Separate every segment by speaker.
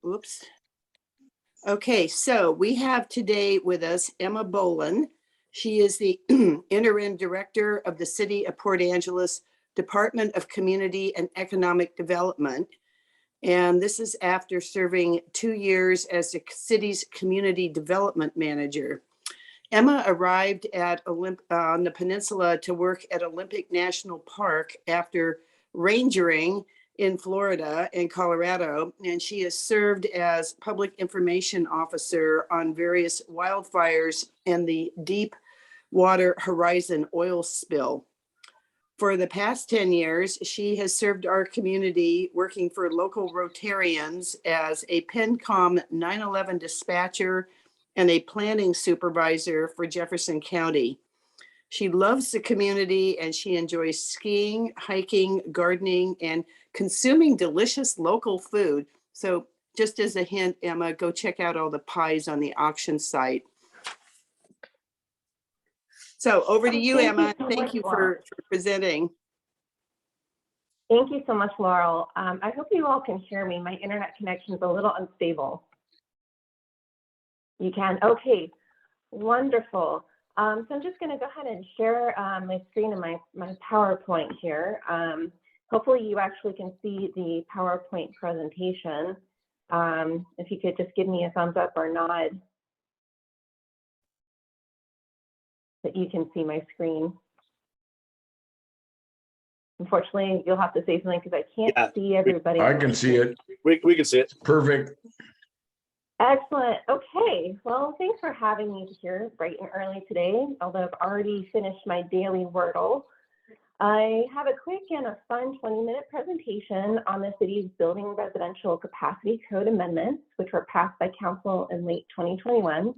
Speaker 1: Oops. Okay, so we have today with us Emma Bolin. She is the Interim Director of the City of Port Angeles Department of Community and Economic Development. And this is after serving 2 years as the city's Community Development Manager. Emma arrived at on the peninsula to work at Olympic National Park after rangering in Florida and Colorado, and she has served as public information officer on various wildfires and the Deepwater Horizon oil spill. For the past 10 years, she has served our community working for local Rotarians as a PENCOM 911 dispatcher and a planning supervisor for Jefferson County. She loves the community and she enjoys skiing, hiking, gardening, and consuming delicious local food. So just as a hint, Emma, go check out all the pies on the auction site. So over to you, Emma. Thank you for presenting.
Speaker 2: Thank you so much, Laurel. I hope you all can hear me. My internet connection is a little unstable. You can? Okay, wonderful. So I'm just going to go ahead and share my screen and my PowerPoint here. Hopefully you actually can see the PowerPoint presentation. If you could just give me a thumbs up or nod that you can see my screen. Unfortunately, you'll have to say something because I can't see everybody.
Speaker 3: I can see it.
Speaker 4: We can see it.
Speaker 3: Perfect.
Speaker 2: Excellent. Okay. Well, thanks for having me here bright and early today, although I've already finished my daily Wordle. I have a quick and a fun 20-minute presentation on the city's building residential capacity code amendments, which were passed by council in late 2021.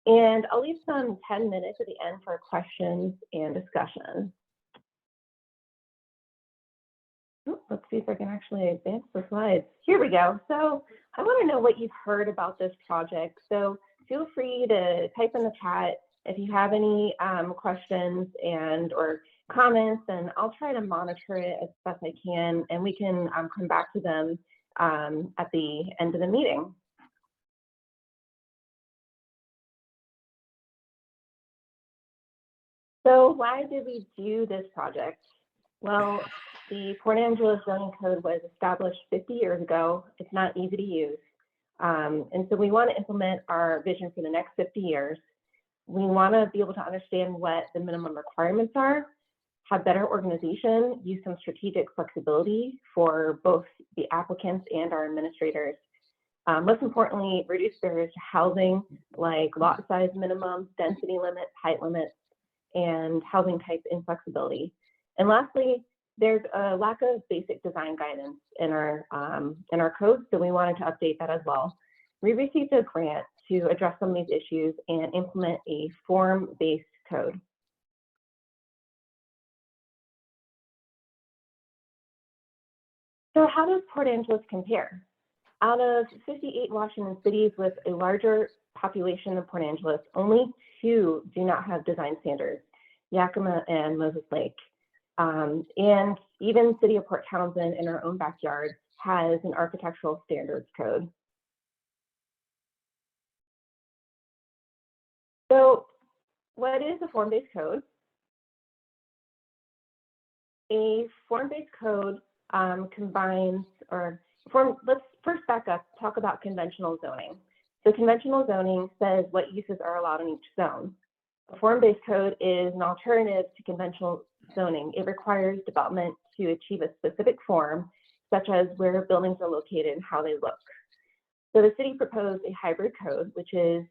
Speaker 2: And I'll leave some 10 minutes at the end for questions and discussion. Let's see if I can actually advance the slides. Here we go. So I want to know what you've heard about this project. So feel free to type in the chat if you have any questions or comments, and I'll try to monitor it as best I can, and we can come back to them at the end of the meeting. So why did we do this project? Well, the Port Angeles zoning code was established 50 years ago. It's not easy to use. And so we want to implement our vision for the next 50 years. We want to be able to understand what the minimum requirements are, have better organization, use some strategic flexibility for both the applicants and our administrators. Most importantly, reduce barriers to housing like lot size minimums, density limits, height limits, and housing type inflexibility. And lastly, there's a lack of basic design guidance in our code, so we wanted to update that as well. We received a grant to address some of these issues and implement a form-based code. So how does Port Angeles compare? Out of 58 Washington cities with a larger population than Port Angeles, only 2 do not have design standards, Yakima and Moses Lake. And even City of Port Townsend in our own backyard has an architectural standards code. So what is a form-based code? A form-based code combines, let's first back up, talk about conventional zoning. So conventional zoning says what uses are allowed in each zone. A form-based code is an alternative to conventional zoning. It requires development to achieve a specific form, such as where buildings are located and how they look. So the city proposed a hybrid code, which is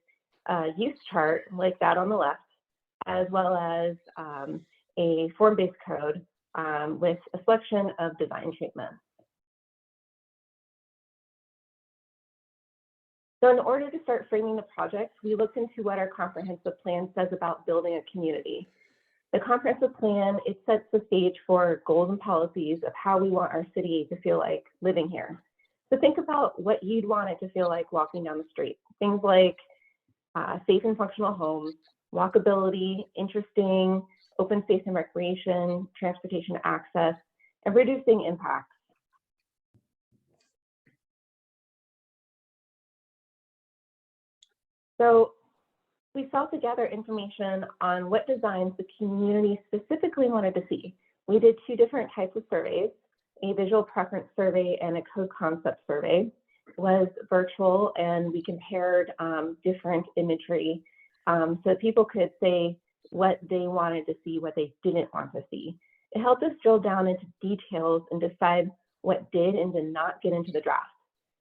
Speaker 2: a use chart like that on the left, as well as a form-based code with a selection of design treatments. So in order to start framing the project, we looked into what our comprehensive plan says about building a community. The comprehensive plan, it sets the stage for goals and policies of how we want our city to feel like living here. So think about what you'd want it to feel like walking down the street. Things like safe and functional homes, walkability, interesting, open space and recreation, transportation access, and reducing impacts. So we saw together information on what designs the community specifically wanted to see. We did 2 different types of surveys, a visual preference survey and a code concept survey. It was virtual, and we compared different imagery so people could say what they wanted to see, what they didn't want to see. It helped us drill down into details and decide what did and did not get into the draft.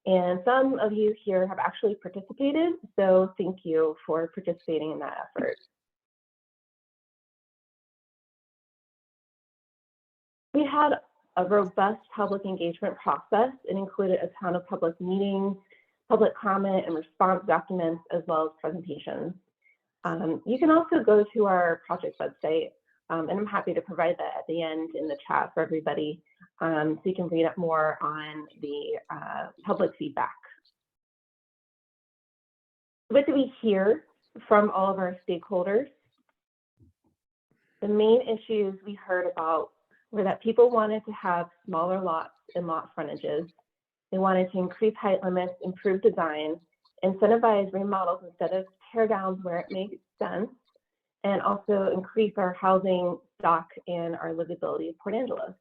Speaker 2: And some of you here have actually participated, so thank you for participating in that effort. We had a robust public engagement process. It included a ton of public meetings, public comment and response documents, as well as presentations. You can also go to our project website, and I'm happy to provide that at the end in the chat for everybody, so you can read up more on the public feedback. What do we hear from all of our stakeholders? The main issues we heard about were that people wanted to have smaller lots and lot frontages. They wanted to increase height limits, improve design, incentivize remodels instead of tear downs where it makes sense, and also increase our housing stock and our livability of Port Angeles.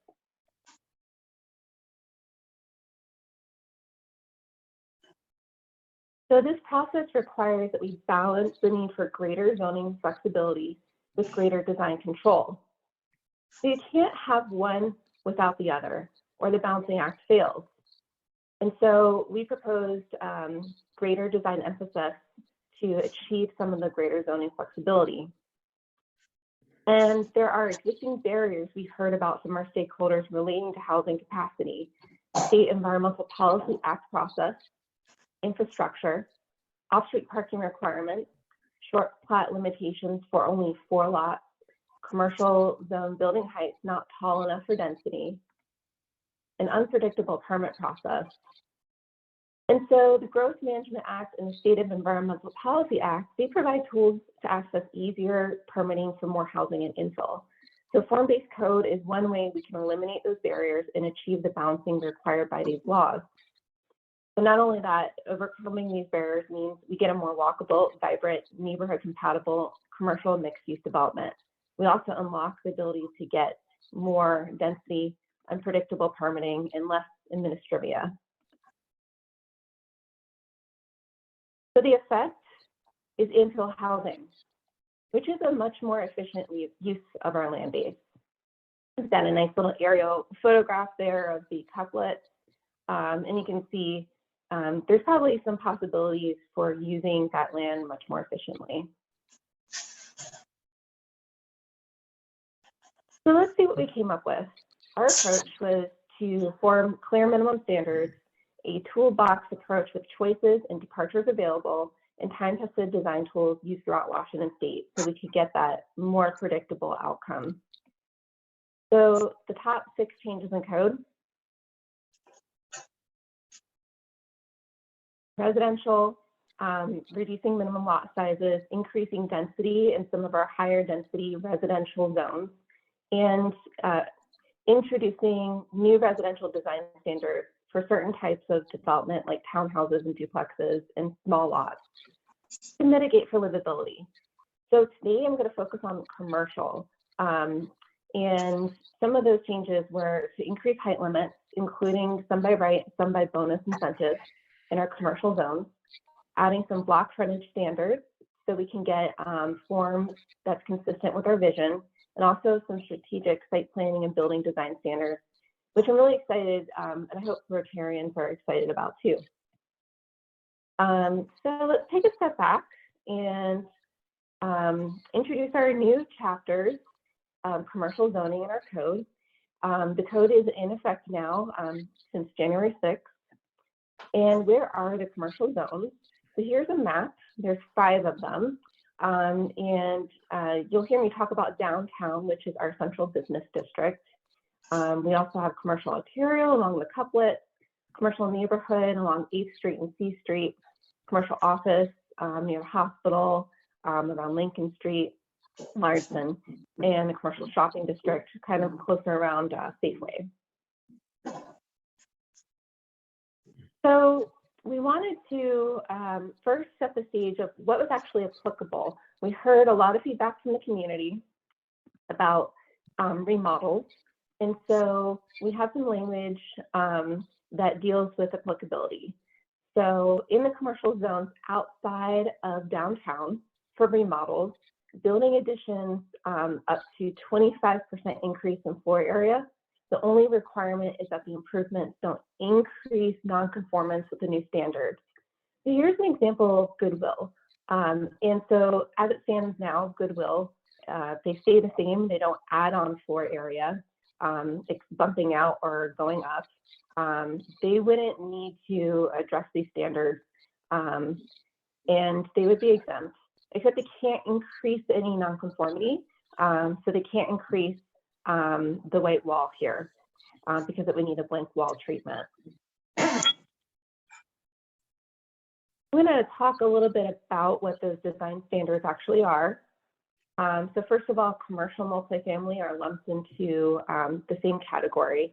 Speaker 2: So this process requires that we balance the need for greater zoning flexibility with greater design control. So you can't have one without the other, or the balancing act fails. And so we proposed greater design emphasis to achieve some of the greater zoning flexibility. And there are existing barriers we heard about from our stakeholders relating to housing capacity, State Environmental Policy Act process, infrastructure, off-street parking requirements, short plat limitations for only 4 lots, commercial zone building heights not tall enough for density, an unpredictable permit process. And so the Growth Management Act and the State of Environmental Policy Act, they provide tools to access easier permitting for more housing and infill. So form-based code is one way we can eliminate those barriers and achieve the balancing required by these laws. But not only that, overcoming these barriers means we get a more walkable, vibrant, neighborhood-compatible commercial mixed-use development. We also unlock the ability to get more density, unpredictable permitting, and less administrivia. So the effect is infill housing, which is a much more efficient use of our land base. I've got a nice little aerial photograph there of the couplet, and you can see there's probably some possibilities for using that land much more efficiently. So let's see what we came up with. Our approach was to form clear minimum standards, a toolbox approach with choices and departures available, and time-tested design tools used throughout Washington State so we could get that more predictable outcome. So the top 6 changes in code: residential, reducing minimum lot sizes, increasing density in some of our higher density residential zones, and introducing new residential design standards for certain types of development like townhouses and duplexes and small lots to mitigate for livability. So today I'm going to focus on commercial, and some of those changes were to increase height limits, including some by right, some by bonus incentives in our commercial zones, adding some block frontage standards so we can get form that's consistent with our vision, and also some strategic site planning and building design standards, which I'm really excited, and I hope Rotarians are excited about too. So let's take a step back and introduce our new chapters, commercial zoning in our code. The code is in effect now since January 6th. And where are the commercial zones? So here's a map. There's 5 of them. And you'll hear me talk about downtown, which is our central business district. We also have commercial arterial along the couplet, commercial neighborhood along 8th Street and C Street, commercial office near hospital, around Lincoln Street, Marsden, and the commercial shopping district kind of closer around Safeway. So we wanted to first set the stage of what was actually applicable. We heard a lot of feedback from the community about remodels. And so we have some language that deals with applicability. So in the commercial zones outside of downtown for remodels, building additions up to 25% increase in floor area. The only requirement is that the improvements don't increase nonconformance with the new standards. So here's an example of Goodwill. And so as it stands now, Goodwill, they stay the same. They don't add on floor area. It's bumping out or going up. They wouldn't need to address these standards and they would be exempt, except they can't increase any nonconformity. So they can't increase the white wall here because it would need a blank wall treatment. I'm going to talk a little bit about what those design standards actually are. So first of all, commercial multifamily are lumped into the same category.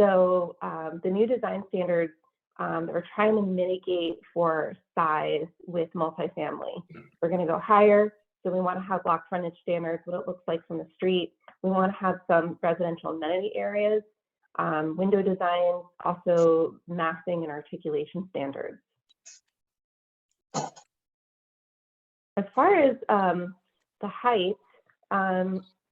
Speaker 2: So the new design standards are trying to mitigate for size with multifamily. We're going to go higher. So we want to have block frontage standards, what it looks like from the street. We want to have some residential amenity areas, window design, also massing and articulation standards. As far as the height,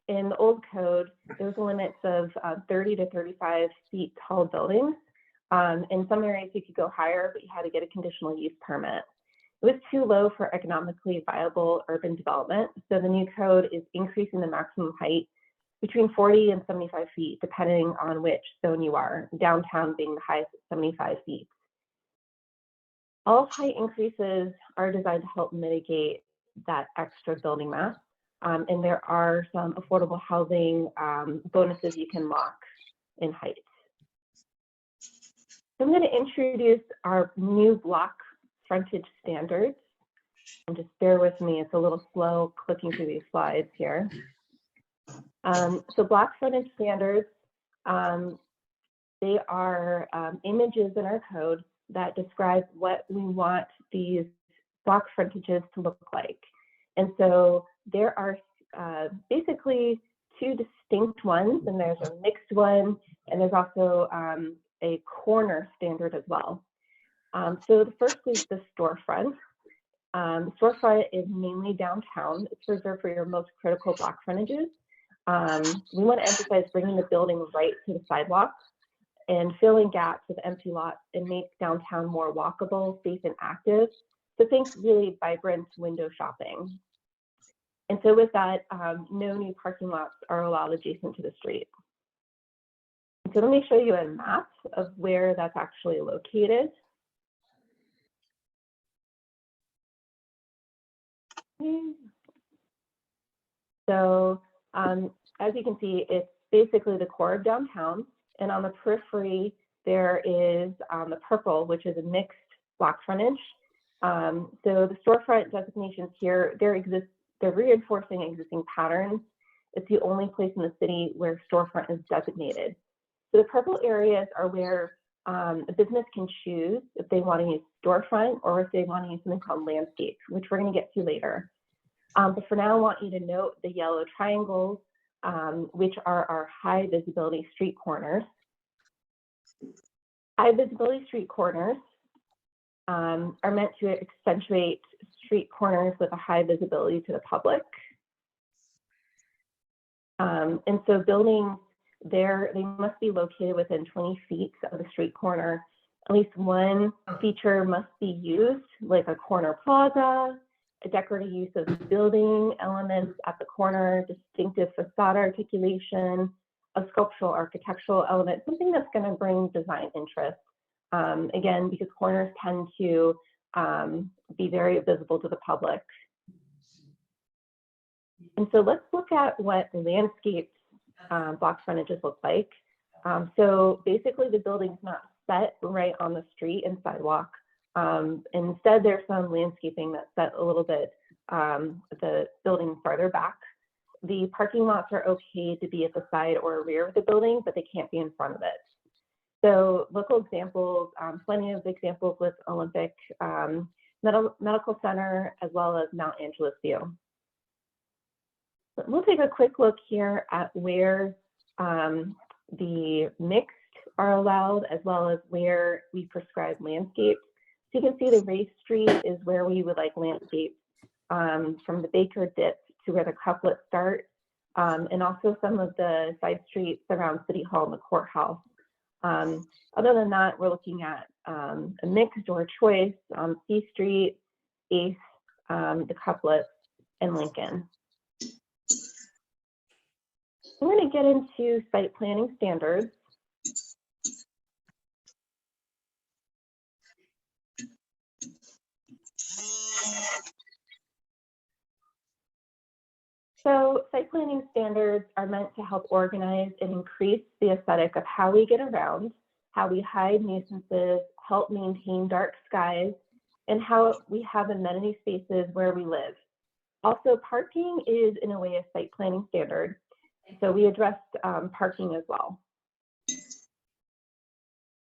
Speaker 2: in the old code, there was limits of 30 to 35 feet tall buildings. In some areas, you could go higher, but you had to get a conditional use permit. It was too low for economically viable urban development. So the new code is increasing the maximum height between 40 and 75 feet, depending on which zone you are, downtown being the highest at 75 feet. All height increases are designed to help mitigate that extra building mass. And there are some affordable housing bonuses you can lock in height. So I'm going to introduce our new block frontage standards. And just bear with me, it's a little slow clicking through these slides here. So block frontage standards, they are images in our code that describe what we want these block frontages to look like. And so there are basically two distinct ones, and there's a mixed one, and there's also a corner standard as well. So the first is the storefront. Storefront is mainly downtown. It's reserved for your most critical block frontages. We want to emphasize bringing the building right to the sidewalk and filling gaps with empty lots and make downtown more walkable, safe, and active. So think really vibrant window shopping. And so with that, no new parking lots are allowed adjacent to the street. So let me show you a map of where that's actually located. So as you can see, it's basically the core of downtown. And on the periphery, there is the purple, which is a mixed block frontage. So the storefront designations here, they're reinforcing existing patterns. It's the only place in the city where storefront is designated. So the purple areas are where a business can choose if they want to use storefront or if they want to use something called landscape, which we're going to get to later. But for now, I want you to note the yellow triangles, which are our high visibility street corners. High visibility street corners are meant to accentuate street corners with a high visibility to the public. And so buildings there, they must be located within 20 feet of the street corner. At least one feature must be used, like a corner plaza, a decorative use of building elements at the corner, distinctive facade articulation, a sculptural architectural element, something that's going to bring design interest. Again, because corners tend to be very visible to the public. And so let's look at what landscape block frontages look like. So basically the building's not set right on the street and sidewalk. Instead, there's some landscaping that's set a little bit the building farther back. The parking lots are okay to be at the side or rear of the building, but they can't be in front of it. So local examples, plenty of examples with Olympic Medical Center, as well as Mount Angeles View. But we'll take a quick look here at where the mixed are allowed, as well as where we prescribe landscapes. So you can see the race street is where we would like landscapes from the Baker Dip to where the couplets start, and also some of the side streets around City Hall and the courthouse. Other than that, we're looking at a mixed or choice on C Street, Ace, the couplets, and Lincoln. I'm going to get into site planning standards. So site planning standards are meant to help organize and increase the aesthetic of how we get around, how we hide nuisances, help maintain dark skies, and how we have amenity spaces where we live. Also, parking is in a way a site planning standard. So we addressed parking as well.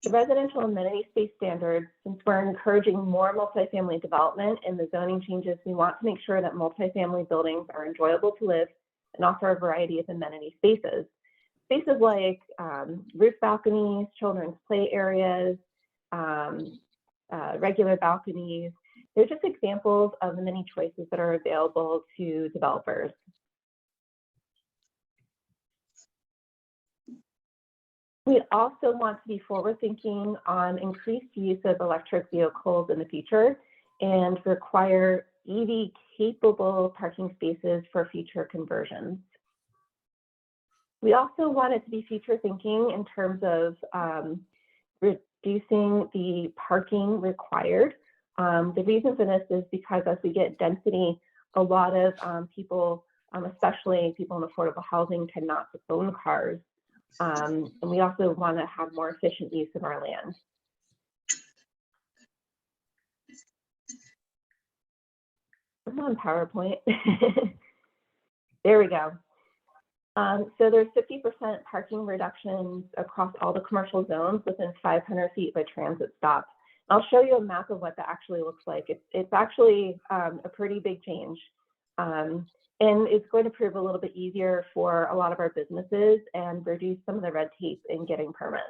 Speaker 2: The residential amenity space standards, since we're encouraging more multifamily development and the zoning changes, we want to make sure that multifamily buildings are enjoyable to live and offer a variety of amenity spaces. Spaces like roof balconies, children's play areas, regular balconies. They're just examples of the many choices that are available to developers. We also want to be forward-thinking on increased use of electric vehicles in the future and require EV-capable parking spaces for future conversions. We also wanted to be future-thinking in terms of reducing the parking required. The reason for this is because as we get density, a lot of people, especially people in affordable housing, tend not to own cars. And we also want to have more efficient use of our land. I'm on PowerPoint. There we go. So there's 50% parking reductions across all the commercial zones within 500 feet of a transit stop. I'll show you a map of what that actually looks like. It's actually a pretty big change. And it's going to prove a little bit easier for a lot of our businesses and reduce some of the red tape in getting permits.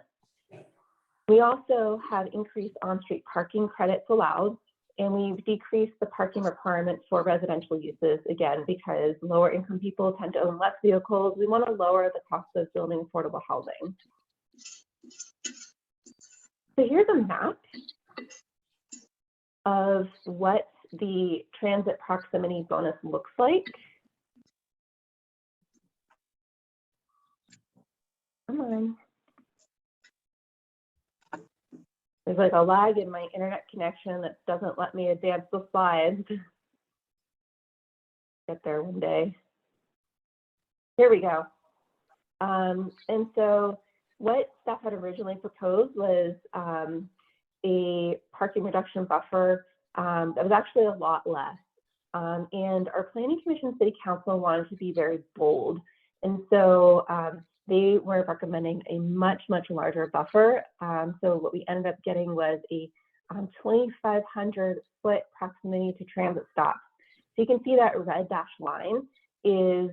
Speaker 2: We also have increased on-street parking credits allowed, and we've decreased the parking requirements for residential uses, again, because lower income people tend to own less vehicles. We want to lower the cost of building affordable housing. So here's a map of what the transit proximity bonus looks like. Come on. There's like a lag in my internet connection that doesn't let me advance the slides. Get there one day. Here we go. And so what staff had originally proposed was a parking reduction buffer that was actually a lot less. And our Planning Commission City Council wanted to be very bold. And so they were recommending a much, much larger buffer. So what we ended up getting was a 2,500 foot proximity to transit stops. So you can see that red dashed line is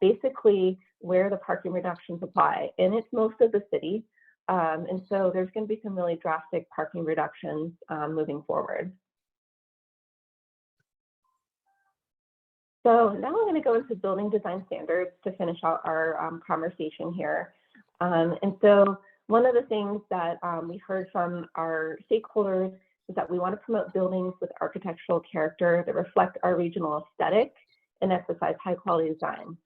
Speaker 2: basically where the parking reductions apply, and it's most of the city. And so there's going to be some really drastic parking reductions moving forward. So now I'm going to go into building design standards to finish out our conversation here. And so one of the things that we heard from our stakeholders is that we want to promote buildings with architectural character that reflect our regional aesthetic and emphasize high quality design.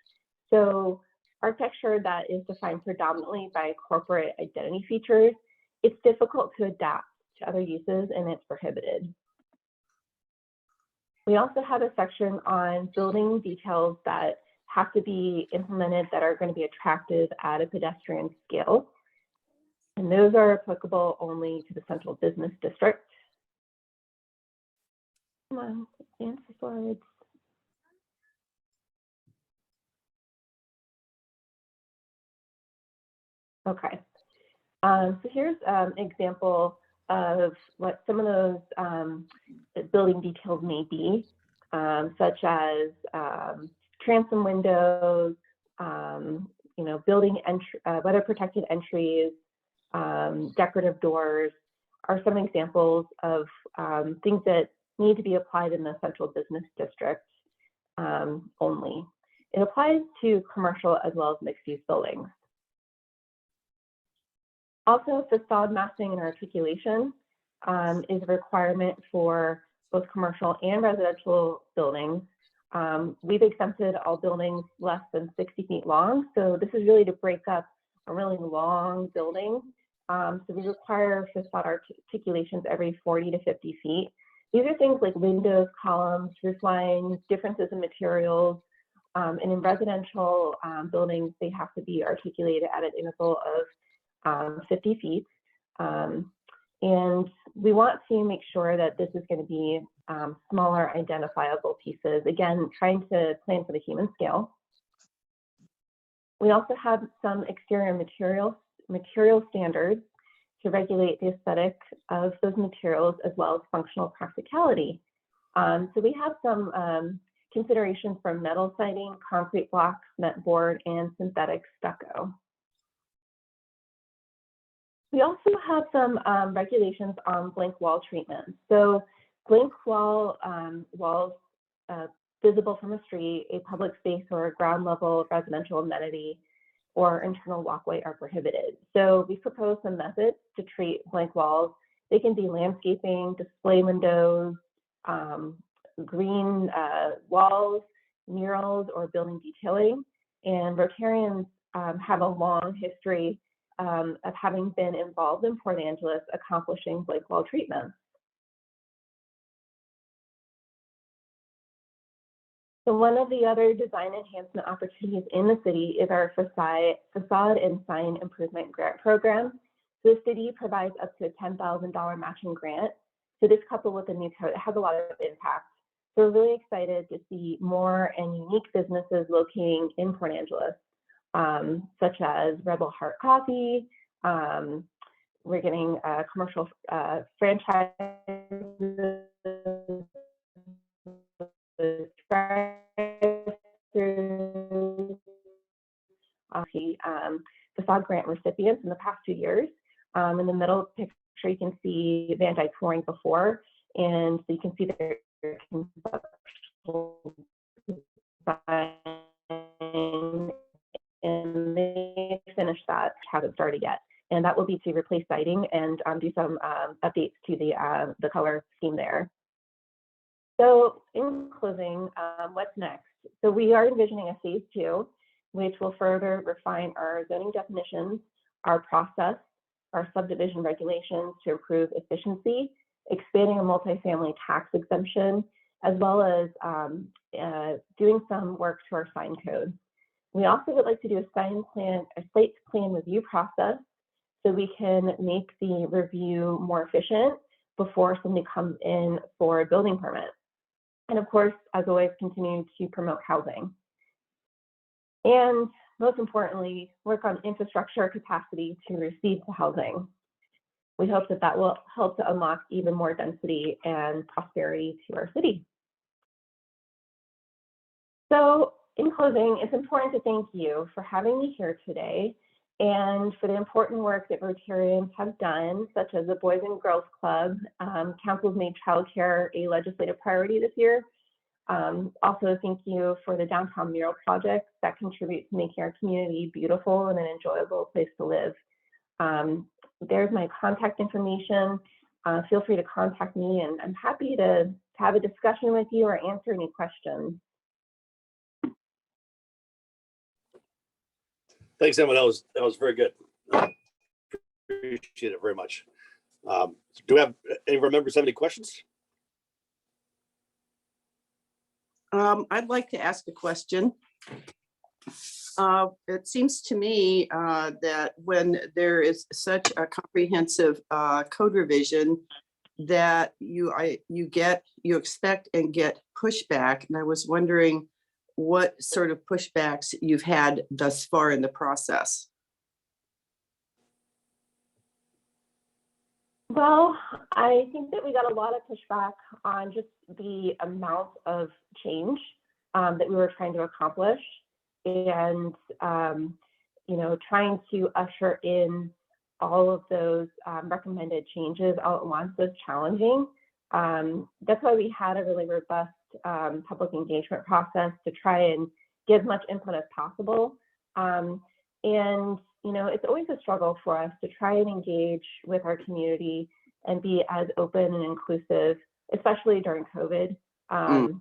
Speaker 2: So architecture that is defined predominantly by corporate identity features, it's difficult to adapt to other uses and it's prohibited. We also have a section on building details that have to be implemented that are going to be attractive at a pedestrian scale. And those are applicable only to the central business district. Come on, advance the slides. Okay. So here's an example of what some of those building details may be, such as transom windows, building weather protected entries, decorative doors are some examples of things that need to be applied in the central business district only. It applies to commercial as well as mixed-use buildings. Also, facade massing and articulation is a requirement for both commercial and residential buildings. We've exempted all buildings less than 60 feet long. So this is really to break up a really long building. So we require facade articulations every 40 to 50 feet. These are things like windows, columns, roof lines, differences in materials. And in residential buildings, they have to be articulated at an interval of 50 feet. And we want to make sure that this is going to be smaller identifiable pieces. Again, trying to plan for the human scale. We also have some exterior material standards to regulate the aesthetic of those materials as well as functional practicality. So we have some considerations for metal siding, concrete blocks, cement board, and synthetic stucco. We also have some regulations on blank wall treatment. So blank walls visible from a street, a public space, or a ground level residential amenity or internal walkway are prohibited. So we propose some methods to treat blank walls. They can be landscaping, display windows, green walls, murals, or building detailing. And Rotarians have a long history of having been involved in Port Angeles accomplishing blank wall treatments. So one of the other design enhancement opportunities in the city is our facade and sign improvement grant program. So the city provides up to a $10,000 matching grant. So this coupled with a new code, it has a lot of impact. So we're really excited to see more and unique businesses locating in Port Angeles, such as Rebel Heart Coffee. We're getting commercial franchises, facade grant recipients in the past 2 years. In the middle picture, you can see Van Dyke Flooring before, and so you can see their conceptual design, and they finished that, haven't started yet. And that will be to replace siding and do some updates to the color scheme there. So in closing, what's next? So we are envisioning a phase 2, which will further refine our zoning definitions, our process, our subdivision regulations to improve efficiency, expanding a multifamily tax exemption, as well as doing some work to our sign code. We also would like to do a site plan review process so we can make the review more efficient before somebody comes in for a building permit. And of course, as always, continue to promote housing. And most importantly, work on infrastructure capacity to receive the housing. We hope that that will help to unlock even more density and prosperity to our city. So in closing, it's important to thank you for having me here today and for the important work that Rotarians have done, such as the Boys and Girls Club. Council's made childcare a legislative priority this year. Also, thank you for the downtown mural projects that contribute to making our community beautiful and an enjoyable place to live. There's my contact information. Feel free to contact me, and I'm happy to have a discussion with you or answer any questions.
Speaker 3: Thanks, Emma. That was very good. Appreciate it very much. Do we have any of our members have any questions?
Speaker 1: I'd like to ask a question. It seems to me that when there is such a comprehensive code revision that you expect and get pushback, and I was wondering what sort of pushbacks you've had thus far in the process.
Speaker 2: Well, I think that we got a lot of pushback on just the amount of change that we were trying to accomplish, and trying to usher in all of those recommended changes all at once was challenging. That's why we had a really robust public engagement process to try and get as much input as possible. It's always a struggle for us to try and engage with our community and be as open and inclusive, especially during COVID. And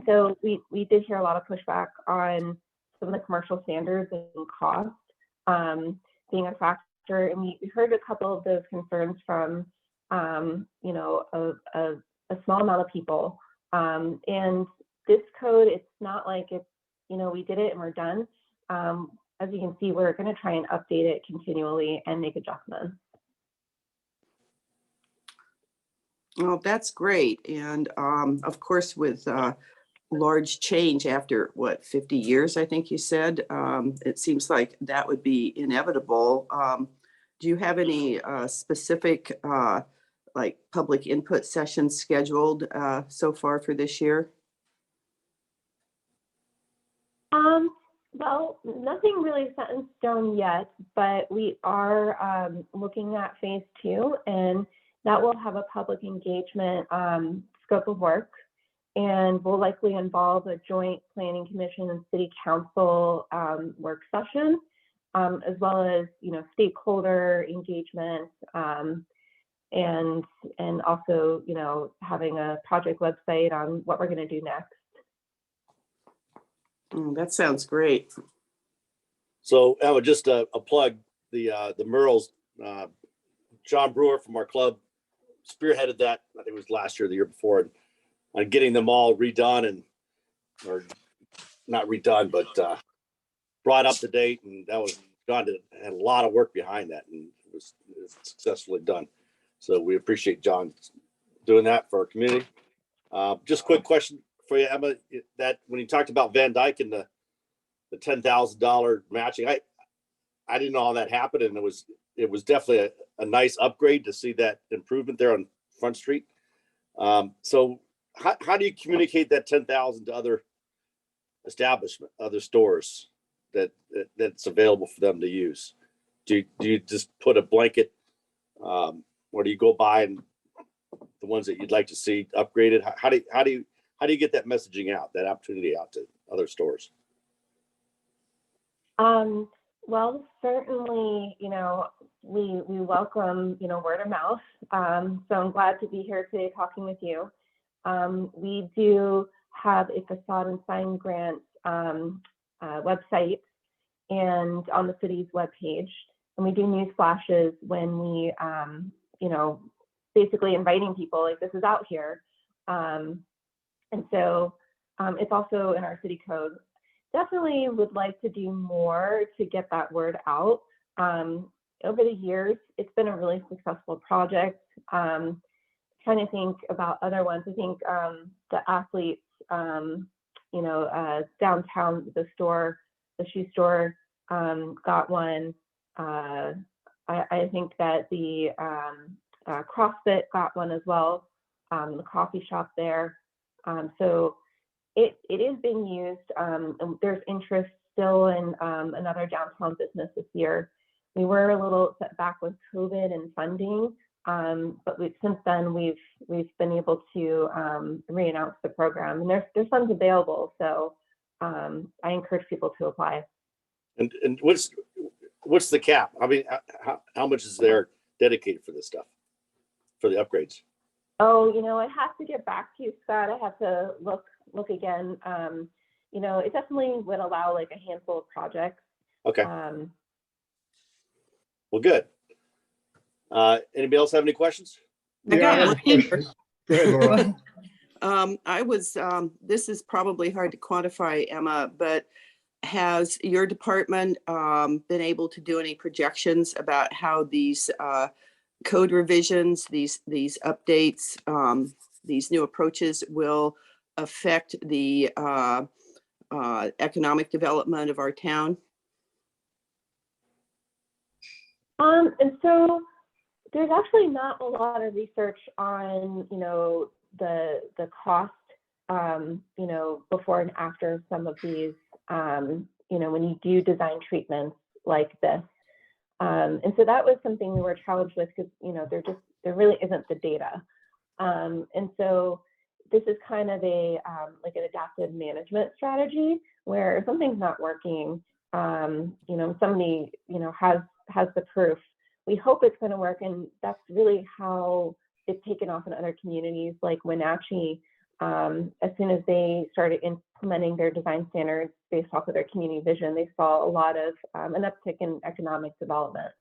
Speaker 2: so we did hear a lot of pushback on some of the commercial standards and cost being a factor. And we heard a couple of those concerns from, a small amount of people. And this code, it's not like it's, we did it and we're done. As you can see, we're going to try and update it continually and make adjustments.
Speaker 1: Well, that's great. And of course, with large change after 50 years, I think you said, it seems like that would be inevitable. Do you have any specific like public input sessions scheduled so far for this year?
Speaker 2: Well, nothing really set in stone yet, but we are looking at phase 2, and that will have a public engagement scope of work, and will likely involve a joint planning commission and city council work session, as well as stakeholder engagement, and also having a project website on what we're going to do next.
Speaker 1: That sounds great.
Speaker 3: So I would just a plug the murals. John Brewer from our club spearheaded that. I think it was last year, or the year before, and getting them all redone or not redone, but brought up to date. And that was John had a lot of work behind that, and it was successfully done. So we appreciate John doing that for our community. Just quick question for you, Emma, that when you talked about Van Dyke and the $10,000 matching, I didn't know all that happened, and it was definitely a nice upgrade to see that improvement there on Front Street. So how do you communicate that 10,000 to other establishment, other stores that's available for them to use? Do you just put a blanket, or do you go by and the ones that you'd like to see upgraded? How do you get that messaging out, that opportunity out to other stores?
Speaker 2: Well, certainly, we welcome, word of mouth. So I'm glad to be here today talking with you. We do have a facade and sign grant website and on the city's webpage. And we do news flashes when we, basically inviting people like this is out here. And so it's also in our city code. Definitely would like to do more to get that word out. Over the years, it's been a really successful project. Trying to think about other ones. I think the athletes, downtown, the shoe store got one. I think that the CrossFit got one as well, the coffee shop there. So it is being used, and there's interest still in another downtown business this year. We were a little set back with COVID and funding, but since then we've been able to re-announce the program, and there's funds available. So I encourage people to apply.
Speaker 3: And what's the cap? I mean, how much is there dedicated for this stuff, for the upgrades?
Speaker 2: Oh, I have to get back to you, Scott. I have to look again. It definitely would allow like a handful of projects.
Speaker 3: Okay. Well, good. Anybody else have any questions?
Speaker 1: I got
Speaker 4: have a
Speaker 1: one.
Speaker 4: question. Go ahead, Laura.
Speaker 1: This is probably hard to quantify, Emma, but has your department been able to do any projections about how these code revisions, these updates, these new approaches will affect the economic development of our town?
Speaker 2: And so There's actually not a lot of research on, the cost, before and after some of these, when you do design treatments like this. And so that was something we were challenged with because, there really isn't the data. And so this is kind of like an adaptive management strategy where if something's not working, somebody, has the proof. We hope it's going to work, and that's really how it's taken off in other communities like Wenatchee. As soon as they started implementing their design standards based off of their community vision, they saw a lot of an uptick in economic development.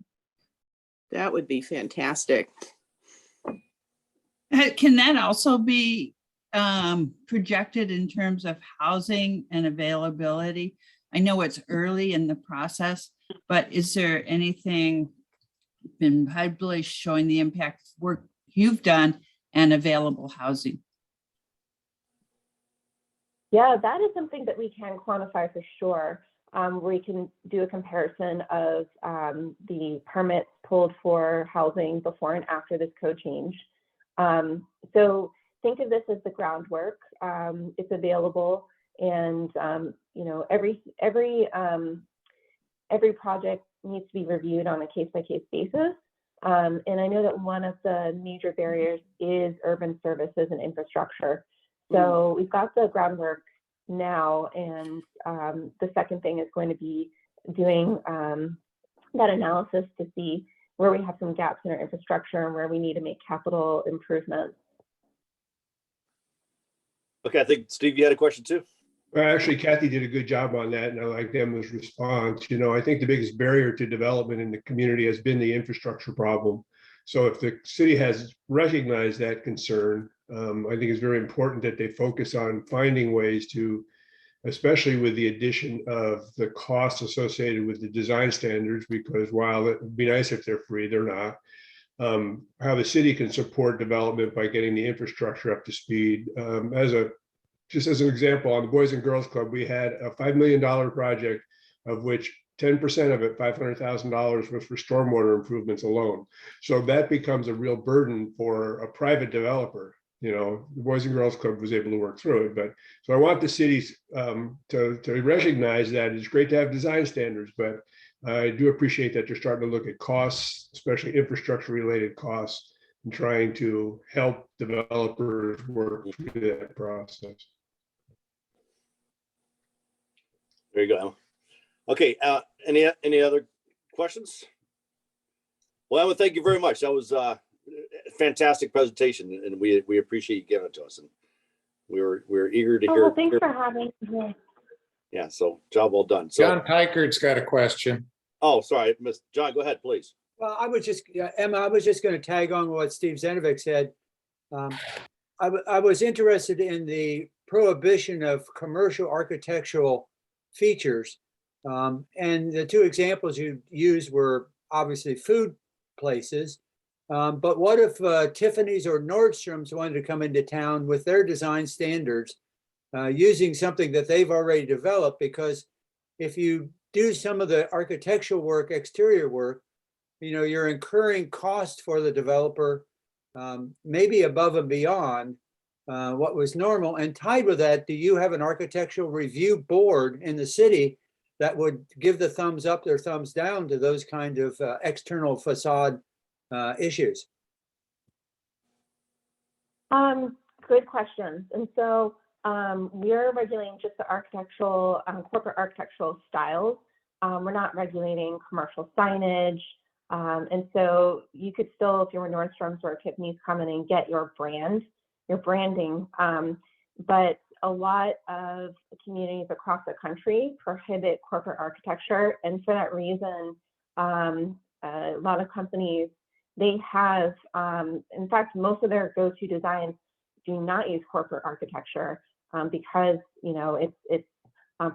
Speaker 1: That would be fantastic.
Speaker 5: Can that also be projected in terms of housing and availability? I know it's early in the process, but is there anything been published showing the impact of work you've done and available housing?
Speaker 2: Yeah, that is something that we can quantify for sure. We can do a comparison of the permits pulled for housing before and after this code change. So think of this as the groundwork. It's available, and every project needs to be reviewed on a case-by-case basis. And I know that one of the major barriers is urban services and infrastructure. So we've got the groundwork now, and the second thing is going to be doing that analysis to see where we have some gaps in our infrastructure and where we need to make capital improvements.
Speaker 3: Okay, I think Steve, you had a question too.
Speaker 4: Well, actually, Kathy did a good job on that, and I like Emma's response. I think the biggest barrier to development in the community has been the infrastructure problem. So if the city has recognized that concern, I think it's very important that they focus on finding ways to, especially with the addition of the costs associated with the design standards, because while it would be nice if they're free, they're not. How the city can support development by getting the infrastructure up to speed. Just as an example, on the Boys and Girls Club, we had a $5 million project, of which 10% of it, $500,000, was for stormwater improvements alone. So that becomes a real burden for a private developer. The Boys and Girls Club was able to work through it. But so I want the cities to recognize that it's great to have design standards, but I do appreciate that you're starting to look at costs, especially infrastructure related costs, and trying to help developers work through that process.
Speaker 3: There you go, Emma. Okay, any other questions? Well, Emma, thank you very much. That was a fantastic presentation, and we appreciate you giving it to us. And we're eager to hear.
Speaker 2: Well, thanks for having me.
Speaker 3: Yeah, so job well done. So,
Speaker 6: John Teichert's got a question.
Speaker 3: oh, sorry, Miss John, go ahead, please.
Speaker 7: Well, Emma, I was just going to tag on what Steve Zenovic said. I was interested in the prohibition of commercial architectural features. And the two examples you used were obviously food places. But what if Tiffany's or Nordstrom's wanted to come into town with their design standards using something that they've already developed? Because if you do some of the architectural work, exterior work, you're incurring cost for the developer, maybe above and beyond what was normal. And tied with that, do you have an architectural review board in the city that would give the thumbs up or thumbs down to those kind of external facade issues?
Speaker 2: Good questions. And so we're regulating just the architectural, corporate architectural styles. We're not regulating commercial signage. And so you could still, if you were Nordstrom's or Tiffany's, come in and get your brand, your branding. But a lot of communities across the country prohibit corporate architecture. And for that reason, a lot of companies, they have, in fact, most of their go-to designs do not use corporate architecture because, it's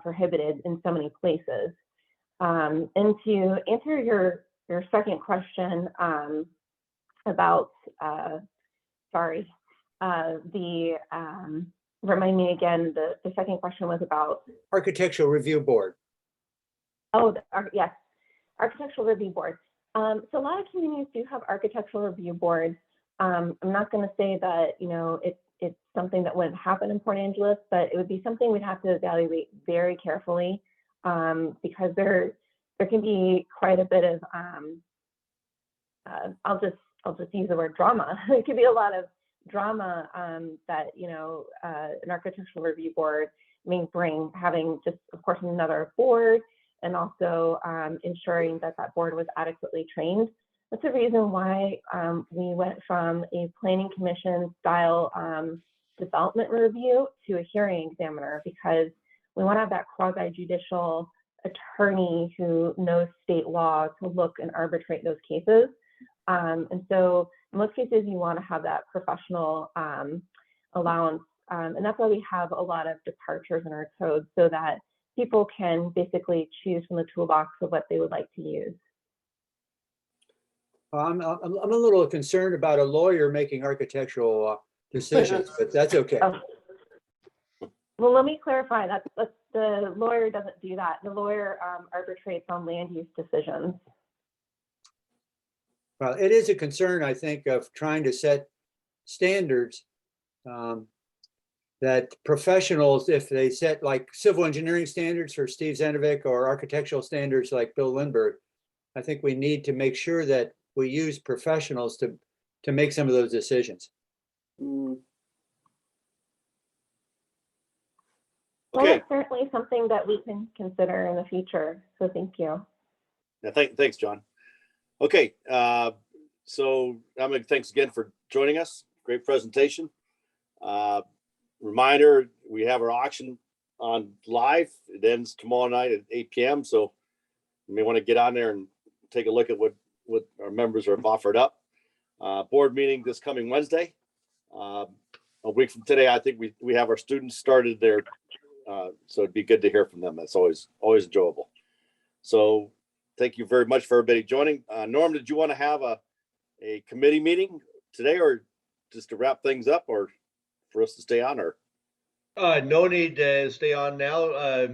Speaker 2: prohibited in so many places. And to answer your second question about, remind me again, the second question was about?
Speaker 7: Architectural review board.
Speaker 2: Oh, yes, architectural review board. So a lot of communities do have architectural review boards. I'm not going to say that, you know, it's something that wouldn't happen in Port Angeles, but it would be something we'd have to evaluate very carefully, because there can be quite a bit of, I'll just use the word drama. It could be a lot of drama that, you know, an architectural review board may bring, having just, of course, another board, and also ensuring that that board was adequately trained. That's the reason why we went from a planning commission style development review to a hearing examiner, because we want to have that quasi-judicial attorney who knows state law to look and arbitrate those cases. And so in most cases, you want to have that professional allowance. And that's why we have a lot of departures in our code, so that people can basically choose from the toolbox of what they would like to use.
Speaker 7: I'm a little concerned about a lawyer making architectural decisions, but that's okay.
Speaker 2: Well, let me clarify that the lawyer doesn't do that. The lawyer arbitrates on land use decisions.
Speaker 7: Well, it is a concern, I think, of trying to set standards that professionals, if they set like civil engineering standards for Steve Zenovic or architectural standards like Bill Lindbergh, I think we need to make sure that we use professionals to make some of those decisions.
Speaker 2: Well,
Speaker 3: Okay.
Speaker 2: it's certainly something that we can consider in the future. So thank you.
Speaker 3: Yeah, thanks, John. Okay, so Dominic, thanks again for joining us. Great presentation. Reminder, we have our auction on live. It ends tomorrow night at 8 p.m. So you may want to get on there and take a look at what our members have offered up. Board meeting this coming Wednesday. A week from today, I think we have our students started there. So it'd be good to hear from them. That's always enjoyable. So thank you very much for everybody joining. Norm, did you want to have a committee meeting today, or just to wrap things up, or for us to stay on? Or
Speaker 8: No need to stay on now.